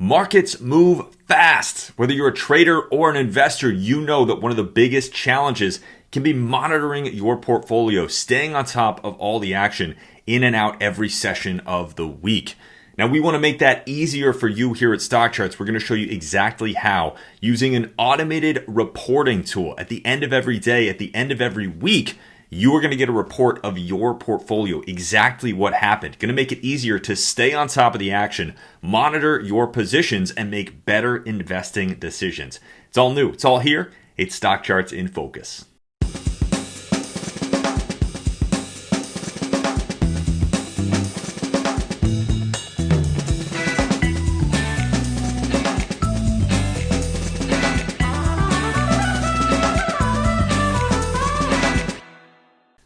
Markets move fast. Whether you're a trader or an investor, you know that one of the biggest challenges can be monitoring your portfolio, staying on top of all the action in and out every session of the week. Now, we want to make that easier for you here at Stockcharts. We're going to show you exactly how, using an automated reporting tool. At the end of every day, at the end of every week, you are going to get a report of your portfolio, exactly what happened. Going to make it easier to stay on top of the action, monitor your positions, and make better investing decisions. It's all new. It's all here. It's Stockcharts in Focus.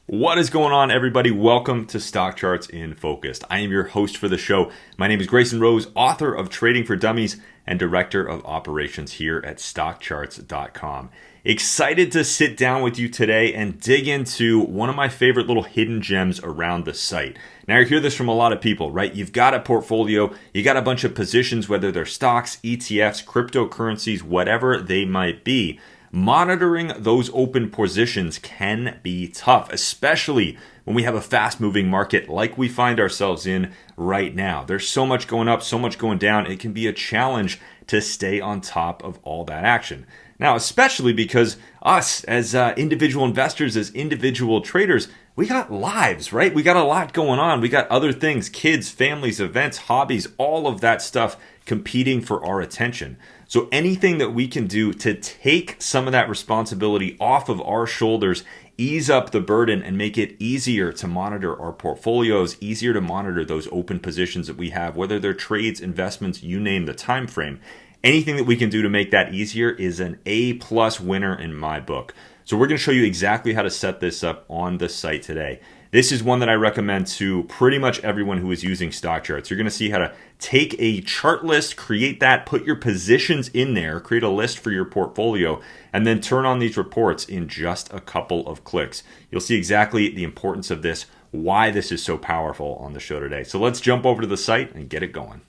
What is going on, everybody? Welcome to Stockcharts in Focus. I am your host for the show. My name is Grayson Roze, author of Trading for Dummies and Director of Operations here at Stockcharts.com. Excited to sit down with you today and dig into one of my favorite little hidden gems around the site. Now, you hear this from a lot of people, right? You've got a portfolio, you got a bunch of positions, whether they're stocks, ETFs, cryptocurrencies, whatever they might be. Monitoring those open positions can be tough, especially when we have a fast-moving market like we find ourselves in right now. There's so much going up, so much going down. It can be a challenge to stay on top of all that action. Now, especially because us as individual investors, as individual traders, we got lives, right? We got a lot going on. We got other things, kids, families, events, hobbies, all of that stuff competing for our attention. So anything that we can do to take some of that responsibility off of our shoulders, ease up the burden, and make it easier to monitor our portfolios, easier to monitor those open positions that we have, whether they're trades, investments, you name the time frame. Anything that we can do to make that easier is an A+ winner in my book. So we're going to show you exactly how to set this up on the site today. This is one that I recommend to pretty much everyone who is using Stockcharts. You're going to see how to take a chart list, create that, put your positions in there, create a list for your portfolio, and then turn on these reports in just a couple of clicks. You'll see exactly the importance of this, why this is so powerful on the show today. So let's jump over to the site and get it going.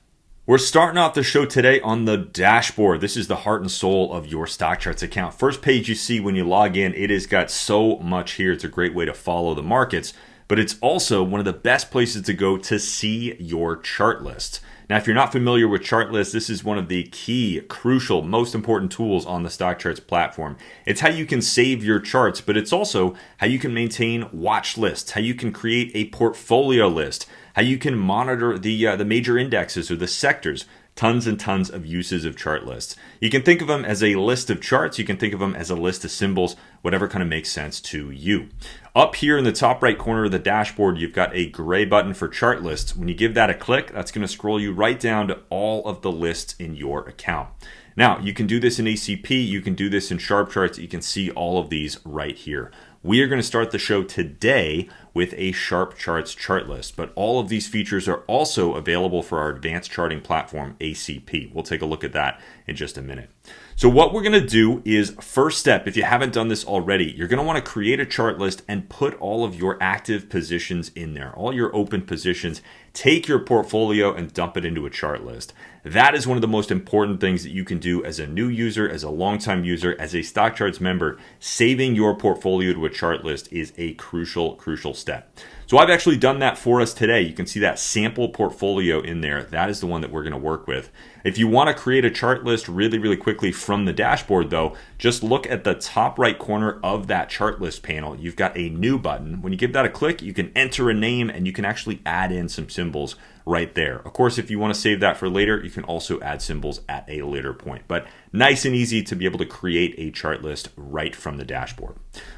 We're starting off the show today on the dashboard. This is the heart and soul of your Stockcharts account. First page you see when you log in, it has got so much here. It's a great way to follow the markets, but it's also one of the best places to go to see your chart list. Now, if you're not familiar with ChartList, this is one of the key, crucial, most important tools on the Stockcharts platform. It's how you can save your charts, but it's also how you can maintain watch lists, how you can create a portfolio list, how you can monitor the major indexes or the sectors. Tons and tons of uses of chart lists. You can think of them as a list of charts. You can think of them as a list of symbols, whatever kind of makes sense to you. Up here in the top right corner of the dashboard, you've got a gray button for chart lists. When you give that a click, that's going to scroll you right down to all of the lists in your account. Now, you can do this in ACP. You can do this in Sharp Charts. You can see all of these right here. We are going to start the show today with a Sharp Charts chart list, but all of these features are also available for our advanced charting platform, ACP. We'll take a look at that in just a minute. So what we're going to do is, first step, if you haven't done this already, you're going to want to create a chart list and put all of your active positions in there, all your open positions. Take your portfolio and dump it into a chart list. That is one of the most important things that you can do as a new user, as a longtime user, as a Stockcharts member. Saving your portfolio to a chart list is a crucial step. So I've actually done that for us today. You can see that sample portfolio in there. That is the one that we're going to work with. If you want to create a chart list really quickly from the dashboard though, just look at the top right corner of that chart list panel. You've got a new button. When you give that a click, you can enter a name and you can actually add in some symbols right there. Of course, if you want to save that for later, you can also add symbols at a later point. But nice and easy to be able to create a chart list right from the dashboard.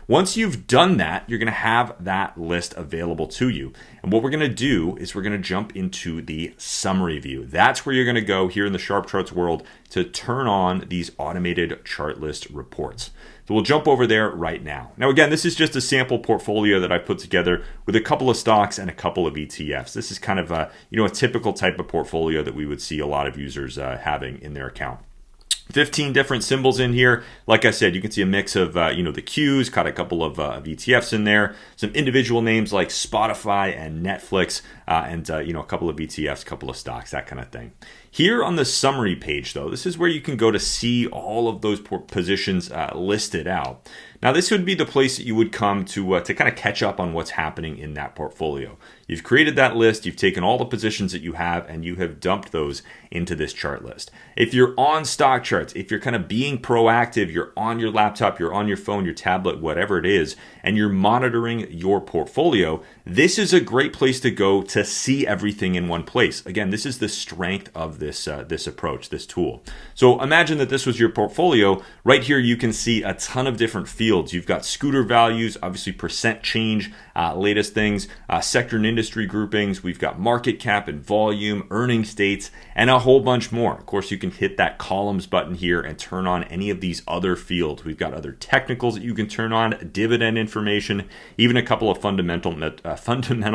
Once you've done that, you're going to have that list available to you. And what we're going to do is we're going to jump into the summary view. That's where you're going to go here in the Sharp Charts world to turn on these automated chart list reports. So we'll jump over there right now. Now, again, this is just a sample portfolio that I put together with a couple of stocks and a couple of ETFs. This is kind of a typical type of portfolio that we would see a lot of users having in their account. 15 different symbols in here. Like I said, you can see a mix of, the Qs, got a couple of ETFs in there, some individual names like Spotify and Netflix, and a couple of ETFs, a couple of stocks, that kind of thing. Here on the summary page, though, this is where you can go to see all of those positions listed out. Now, this would be the place that you would come to kind of catch up on what's happening in that portfolio. You've created that list, you've taken all the positions that you have, and you have dumped those into this chart list. If you're on Stockcharts, if you're kind of being proactive, you're on your laptop, you're on your phone, your tablet, whatever it is, and you're monitoring your portfolio, this is a great place to go to see everything in one place. Again, this is the strength of this approach, this tool. So imagine that this was your portfolio. Right here, you can see a ton of different fields. You've got scooter values, obviously percent change, latest things, sector and industry groupings. We've got market cap and volume, earnings dates, and a whole bunch more. Of course, you can hit that columns button here and turn on any of these other fields. We've got other technicals that you can turn on, dividend information, even a couple of fundamental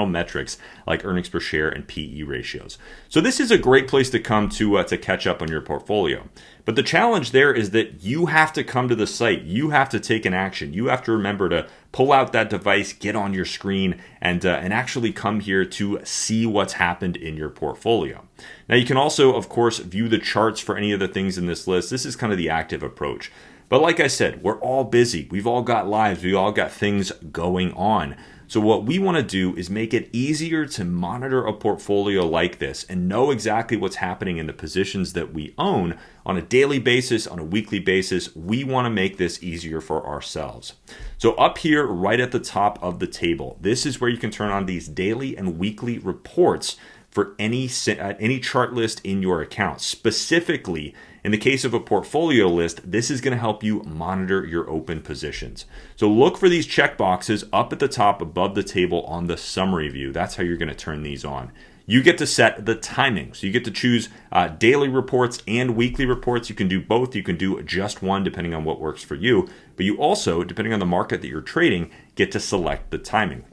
metrics like earnings per share and PE ratios. So this is a great place to come to catch up on your portfolio. But the challenge there is that you have to come to the site. You have to take an action. You have to remember to pull out that device, get on your screen, and actually come here to see what's happened in your portfolio. Now, you can also, of course, view the charts for any of the things in this list. This is kind of the active approach. But like I said, we're all busy. We've all got lives. We've all got things going on. So what we want to do is make it easier to monitor a portfolio like this and know exactly what's happening in the positions that we own on a daily basis, on a weekly basis. We want to make this easier for ourselves. So up here, right at the top of the table, this is where you can turn on these daily and weekly reports for any chart list in your account. Specifically, in the case of a portfolio list, this is going to help you monitor your open positions. So look for these checkboxes up at the top above the table on the summary view. That's how you're going to turn these on. You get to set the timing. So you get to choose daily reports and weekly reports. You can do both. You can do just one depending on what works for you. But you also, depending on the market that you're trading, get to select the timing.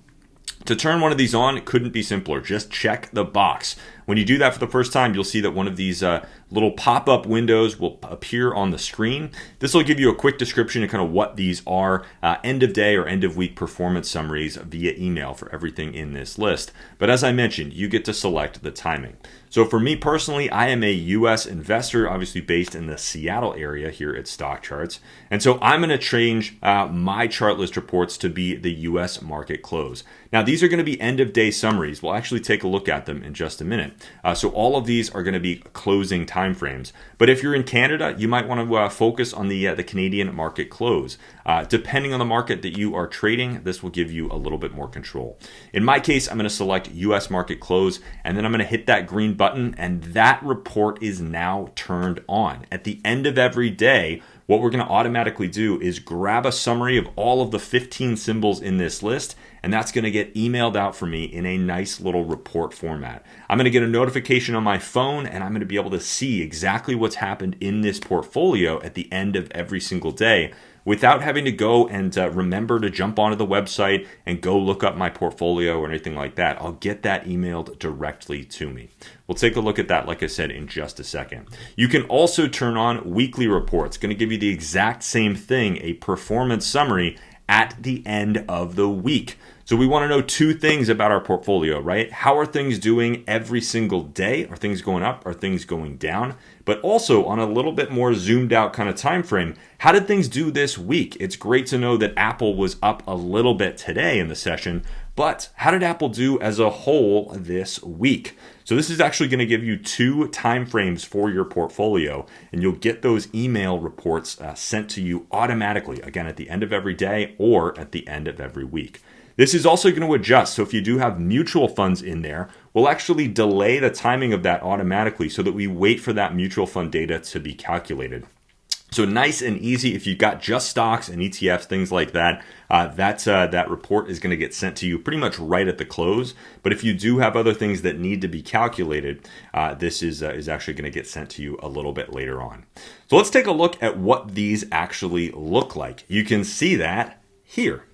To turn one of these on, it couldn't be simpler. Just check the box. When you do that for the first time, you'll see that one of these little pop-up windows will appear on the screen. This will give you a quick description of kind of what these are, end of day or end of week performance summaries via email for everything in this list. But as I mentioned, you get to select the timing. So for me personally, I am a US investor, obviously based in the Seattle area here at Stockcharts. And so I'm going to change my chart list reports to be the US market close. Now, these are going to be end of day summaries. We'll actually take a look at them in just a minute. So all of these are going to be closing timeframes. But if you're in Canada, you might want to focus on the Canadian market close. Depending on the market that you are trading, this will give you a little bit more control. In my case, I'm going to select US market close, and then I'm going to hit that green button, and that report is now turned on. At the end of every day, what we're going to automatically do is grab a summary of all of the 15 symbols in this list, and that's going to get emailed out for me in a nice little report format. I'm going to get a notification on my phone, and I'm going to be able to see exactly what's happened in this portfolio at the end of every single day without having to go and remember to jump onto the website and go look up my portfolio or anything like that. I'll get that emailed directly to me. We'll take a look at that, like I said, in just a second. You can also turn on weekly reports. It's going to give you the exact same thing, a performance summary at the end of the week. So we want to know two things about our portfolio, right? How are things doing every single day? Are things going up? Are things going down? But also on a little bit more zoomed out kind of time frame, how did things do this week? It's great to know that Apple was up a little bit today in the session, but how did Apple do as a whole this week? So this is actually going to give you two time frames for your portfolio, and you'll get those email reports sent to you automatically, again, at the end of every day or at the end of every week. This is also going to adjust. So if you do have mutual funds in there, we'll actually delay the timing of that automatically so that we wait for that mutual fund data to be calculated. So nice and easy. If you've got just stocks and ETFs, things like that, that report is going to get sent to you pretty much right at the close. But if you do have other things that need to be calculated, this is actually going to get sent to you a little bit later on. So let's take a look at what these actually look like. You can see that here.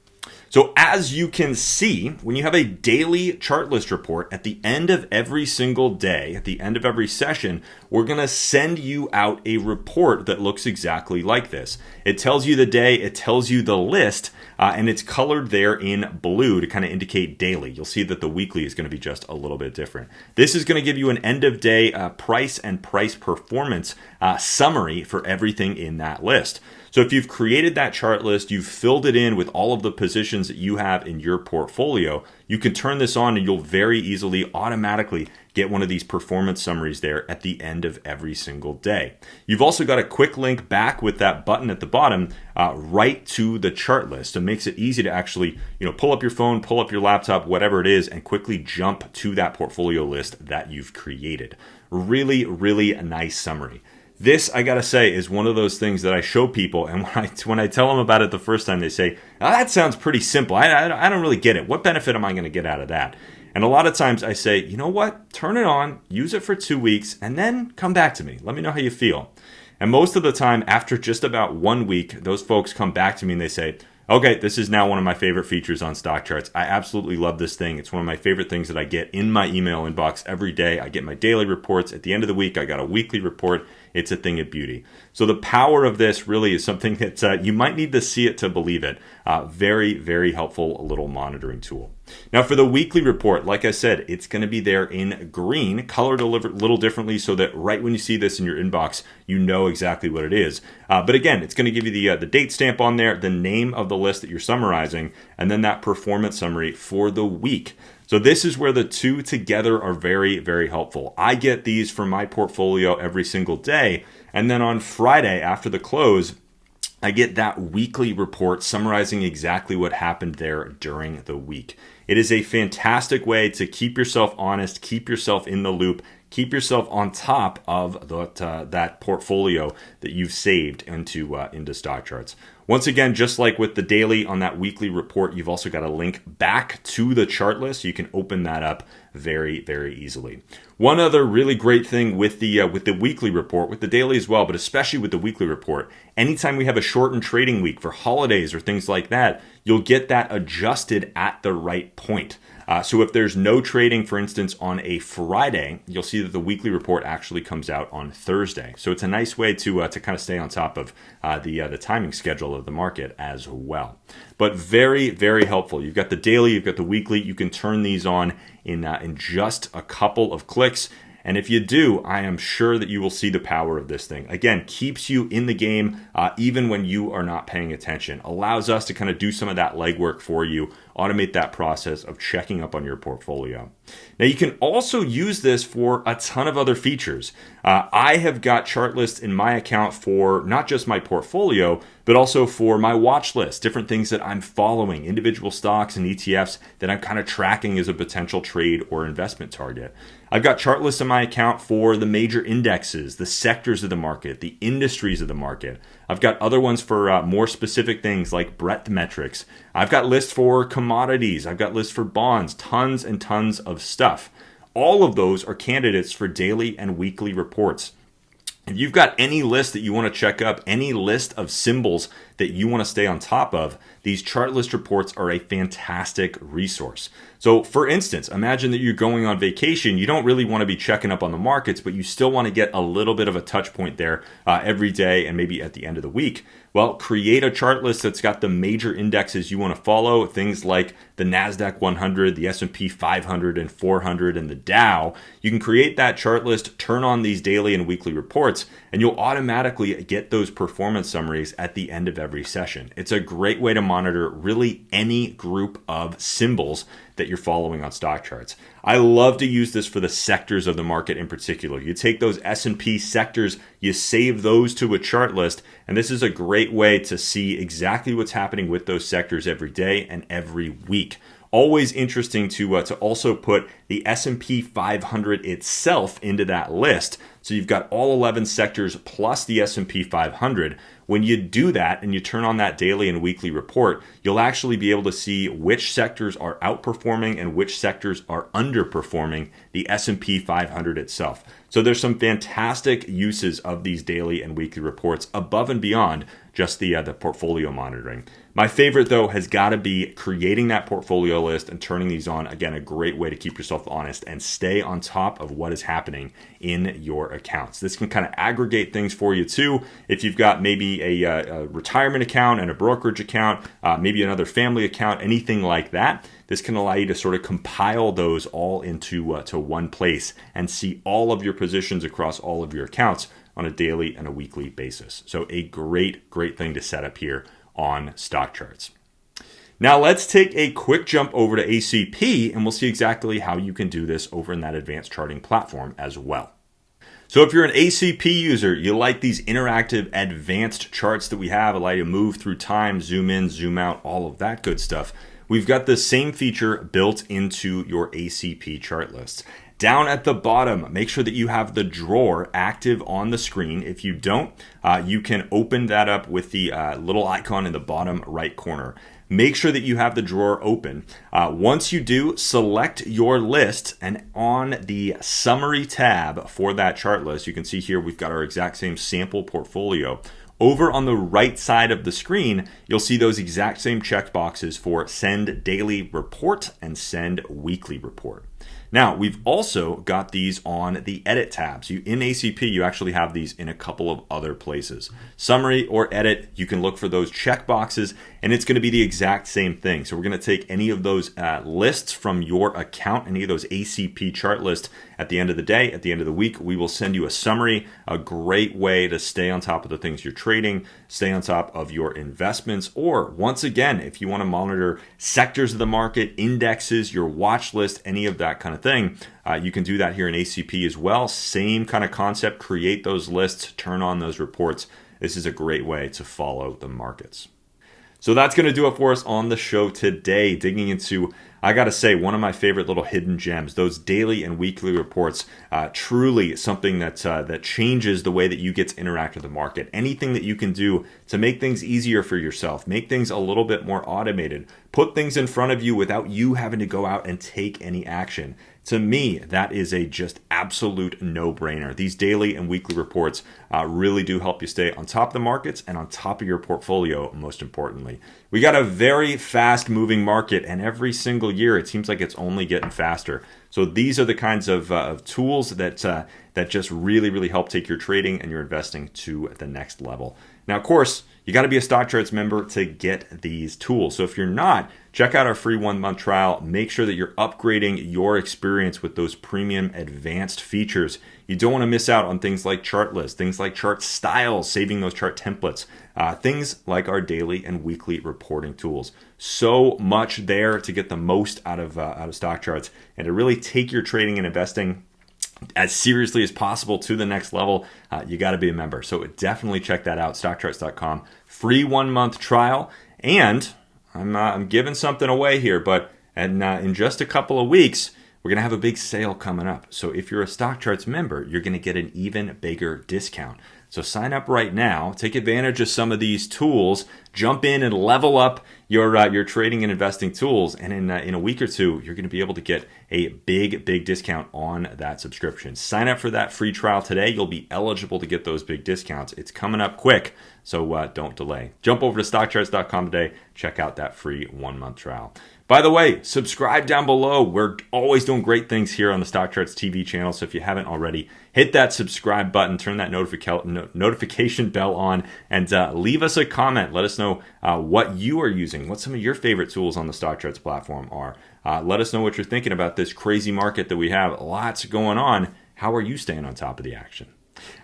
So as you can see, when you have a daily chart list report at the end of every single day, at the end of every session, we're going to send you out a report that looks exactly like this. It tells you the day, it tells you the list, and it's colored there in blue to kind of indicate daily. You'll see that the weekly is going to be just a little bit different. This is going to give you an end of day price and price performance summary for everything in that list. So if you've created that chart list, you've filled it in with all of the positions that you have in your portfolio, you can turn this on and you'll very easily automatically get one of these performance summaries there at the end of every single day. You've also got a quick link back with that button at the bottom right to the chart list. It makes it easy to actually pull up your phone, pull up your laptop, whatever it is, and quickly jump to that portfolio list that you've created. Really, really nice summary. This, I gotta say, is one of those things that I show people, and when I tell them about it the first time, they say, "Oh, that sounds pretty simple. I don't really get it. What benefit am I going to get out of that?" And a lot of times I say, you know what? Turn it on, use it for 2 weeks, and then come back to me. Let me know how you feel. And most of the time, after just about 1 week, those folks come back to me and they say, okay, this is now one of my favorite features on Stockcharts. I absolutely love this thing. It's one of my favorite things that I get in my email inbox every day. I get my daily reports. At the end of the week, I got a weekly report. It's a thing of beauty. So the power of this really is something that you might need to see it to believe it. Very, very helpful little monitoring tool. Now for the weekly report, like I said, it's going to be there in green, colored a little differently so that right when you see this in your inbox, you know exactly what it is. But again, it's going to give you the date stamp on there, the name of the list that you're summarizing, and then that performance summary for the week. So this is where the two together are very, very helpful. I get these for my portfolio every single day. And then on Friday after the close, I get that weekly report summarizing exactly what happened there during the week. It is a fantastic way to keep yourself honest, keep yourself in the loop, keep yourself on top of that portfolio that you've saved into Stockcharts. Once again, just like with the daily on that weekly report, you've also got a link back to the chart list. You can open that up very, very easily. One other really great thing with the weekly report, with the daily as well, but especially with the weekly report, anytime we have a shortened trading week for holidays or things like that, you'll get that adjusted at the right point. So if there's no trading, for instance, on a Friday, you'll see that the weekly report actually comes out on Thursday. So it's a nice way to kind of stay on top of the timing schedule of the market as well. But very, very helpful. You've got the daily, you've got the weekly. You can turn these on in just a couple of clicks. And if you do, I am sure that you will see the power of this thing. Again, keeps you in the game even when you are not paying attention. Allows us to kind of do some of that legwork for you, automate that process of checking up on your portfolio. Now, you can also use this for a ton of other features. I have got chart lists in my account for not just my portfolio, but also for my watch list, different things that I'm following, individual stocks and ETFs that I'm kind of tracking as a potential trade or investment target. I've got chart lists in my account for the major indexes, the sectors of the market, the industries of the market. I've got other ones for more specific things like breadth metrics. I've got lists for commodities. I've got lists for bonds, tons and tons of stuff. All of those are candidates for daily and weekly reports. If you've got any list that you want to check up, any list of symbols that you want to stay on top of, these chart list reports are a fantastic resource. So for instance, imagine that you're going on vacation. You don't really want to be checking up on the markets, but you still want to get a little bit of a touch point there every day and maybe at the end of the week. Well, create a chart list that's got the major indexes you want to follow, things like the NASDAQ 100, the S&P 500 and 400, and the Dow. You can create that chart list, turn on these daily and weekly reports, and you'll automatically get those performance summaries at the end of every session. It's a great way to monitor really any group of symbols that you're following on Stockcharts. I love to use this for the sectors of the market in particular. You take those S&P sectors, you save those to a chart list, and this is a great way to see exactly what's happening with those sectors every day and every week. Always interesting to also put the S&P 500 itself into that list So you've got all 11 sectors plus the S&P 500. When you do that and you turn on that daily and weekly report, you'll actually be able to see which sectors are outperforming and which sectors are underperforming the S&P 500 itself. So there's some fantastic uses of these daily and weekly reports above and beyond just the portfolio monitoring. My favorite, though, has got to be creating that portfolio list and turning these on. Again, a great way to keep yourself honest and stay on top of what is happening in your accounts. This can kind of aggregate things for you, too. If you've got maybe a retirement account and a brokerage account, maybe another family account, anything like that, this can allow you to sort of compile those all into to one place and see all of your positions across all of your accounts on a daily and a weekly basis. So a great thing to set up here on Stockcharts. Now let's take a quick jump over to ACP and we'll see exactly how you can do this over in that advanced charting platform as well. So if you're an ACP user, you like these interactive advanced charts that we have, allow you to move through time, zoom in, zoom out, all of that good stuff. We've got the same feature built into your ACP chart lists. Down at the bottom, make sure that you have the drawer active on the screen. If you don't, you can open that up with the little icon in the bottom right corner. Make sure that you have the drawer open. Once you do, select your list, and on the summary tab for that chart list, you can see here we've got our exact same sample portfolio. Over on the right side of the screen, you'll see those exact same check boxes for send daily report and send weekly report. Now, we've also got these on the edit tabs. In ACP, you actually have these in a couple of other places. Summary or edit, you can look for those check boxes, and it's going to be the exact same thing. So we're going to take any of those lists from your account, any of those ACP chart lists. At the end of the day, at the end of the week, we will send you a summary, a great way to stay on top of the things you're trading, stay on top of your investments, or once again, if you want to monitor sectors of the market, indexes, your watch list, any of that kind of thing, you can do that here in ACP as well. Same kind of concept, create those lists, turn on those reports. This is a great way to follow the markets. So that's going to do it for us on the show today, digging into, I got to say, one of my favorite little hidden gems, those daily and weekly reports, truly something that changes the way that you get to interact with the market. Anything that you can do to make things easier for yourself, make things a little bit more automated, put things in front of you without you having to go out and take any action. To me, that is a just absolute no-brainer. These daily and weekly reports really do help you stay on top of the markets and on top of your portfolio, most importantly. We got a very fast-moving market, and every single year it seems like it's only getting faster. So these are the kinds of tools that just really help take your trading and your investing to the next level. Now, of course, you got to be a Stockcharts member to get these tools. So if you're not, check out our free 1-month trial. Make sure that you're upgrading your experience with those premium advanced features. You don't want to miss out on things like chart lists, things like chart styles, saving those chart templates, things like our daily and weekly reporting tools. So much there to get the most out of Stockcharts and to really take your trading and investing as seriously as possible to the next level. You got to be a member. So definitely check that out, stockcharts.com. Free 1-month trial. And I'm giving something away here, but in just a couple of weeks, we're going to have a big sale coming up. So if you're a Stockcharts member, you're going to get an even bigger discount. So sign up right now, take advantage of some of these tools, jump in and level up your trading and investing tools. And in a week or two, you're going to be able to get a big discount on that subscription. Sign up for that free trial today. You'll be eligible to get those big discounts. It's coming up quick, so don't delay. Jump over to stockcharts.com today. Check out that free 1-month trial. By the way, subscribe down below. We're always doing great things here on the Stockcharts TV channel, so if you haven't already, hit that subscribe button, turn that notification bell on, and leave us a comment. Let us know what you are using, what some of your favorite tools on the Stockcharts platform are. Let us know what you're thinking about this crazy market that we have. Lots going on. How are you staying on top of the action?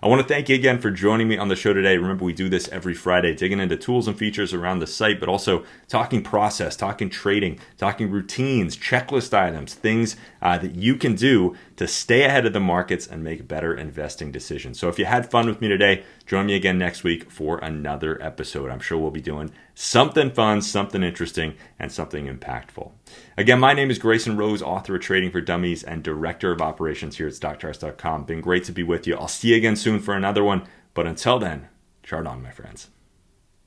I want to thank you again for joining me on the show today. Remember, we do this every Friday, digging into tools and features around the site, but also talking process, talking trading, talking routines, checklist items, things that you can do to stay ahead of the markets and make better investing decisions. So if you had fun with me today, Join me again next week for another episode. I'm sure we'll be doing something fun, something interesting, and something impactful. Again, my name is Grayson Roze, author of Trading for Dummies and Director of Operations here at Stockcharts.com. Been great to be with you. I'll see you again soon for another one. But until then, chart on, my friends.